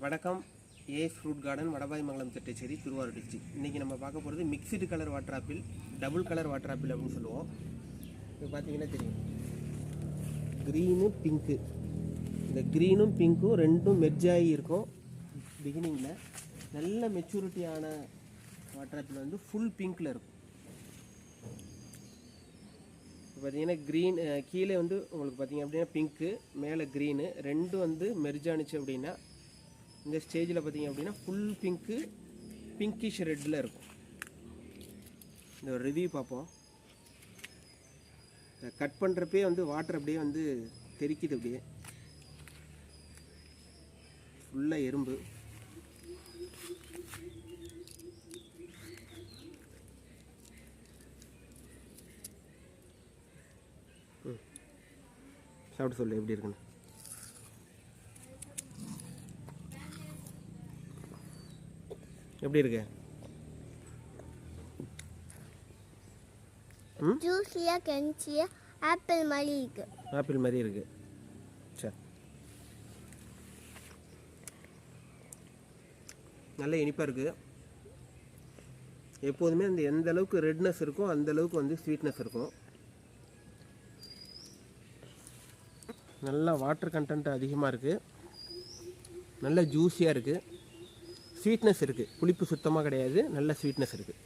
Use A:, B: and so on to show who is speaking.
A: வணக்கம். AS fruit garden Vadapaimangalam Thittacheri Thiruvarur district. இன்றைக்கி நம்ம பார்க்க போகிறது mixed colour water apple, double colour water apple அப்படின்னு சொல்லுவோம். இப்போ பார்த்தீங்கன்னா தெரியும், க்ரீனு பிங்க்கு. இந்த க்ரீனும் பிங்க்கும் ரெண்டும் மெர்ஜ் ஆகி இருக்கும். பிகினிங்கில் நல்ல மெச்சூரிட்டியான வாட்டர் ஆப்பிள் வந்து ஃபுல் பிங்க்கில் இருக்கும். இப்போ பார்த்தீங்கன்னா க்ரீன் கீழே வந்து உங்களுக்கு பார்த்தீங்க அப்படின்னா பிங்க்கு, மேலே க்ரீனு ரெண்டும் வந்து மெர்ஜ் ஆனிச்சு அப்படின்னா இந்த ஸ்டேஜில் பார்த்தீங்க அப்படின்னா ஃபுல் பிங்க்கு, பிங்கிஷ் ரெட்டில் இருக்கும். இந்த ஒரு ரிவ்யூ பார்ப்போம். கட் பண்ணுறப்பே வந்து வாட்டர் அப்படியே வந்து தெறிக்குது, அப்படியே ஃபுல்லாக எறும்பு. சாப்பிட்டு சொல்லு எப்படி இருக்குன்னு. எப்படி இருக்கு?
B: ஜூஸியா கென்ச்சியா ஆப்பிள் மாதிரி இருக்கு.
A: ஆப்பிள் மாதிரி இருக்கு. சரி, நல்ல இனிப்பாக இருக்குது. எப்போதுமே அந்த எந்த அளவுக்கு ரெட்னஸ் இருக்கோ அந்த அளவுக்கு வந்து ஸ்வீட்னஸ் இருக்கும். நல்லா வாட்டர் கண்டென்ட் அதிகமாக இருக்குது. நல்ல ஜூஸியாக இருக்குது. ஸ்வீட்னஸ் இருக்குது. புளிப்பு சுத்தமாக கிடையாது. நல்ல ஸ்வீட்னஸ் இருக்குது.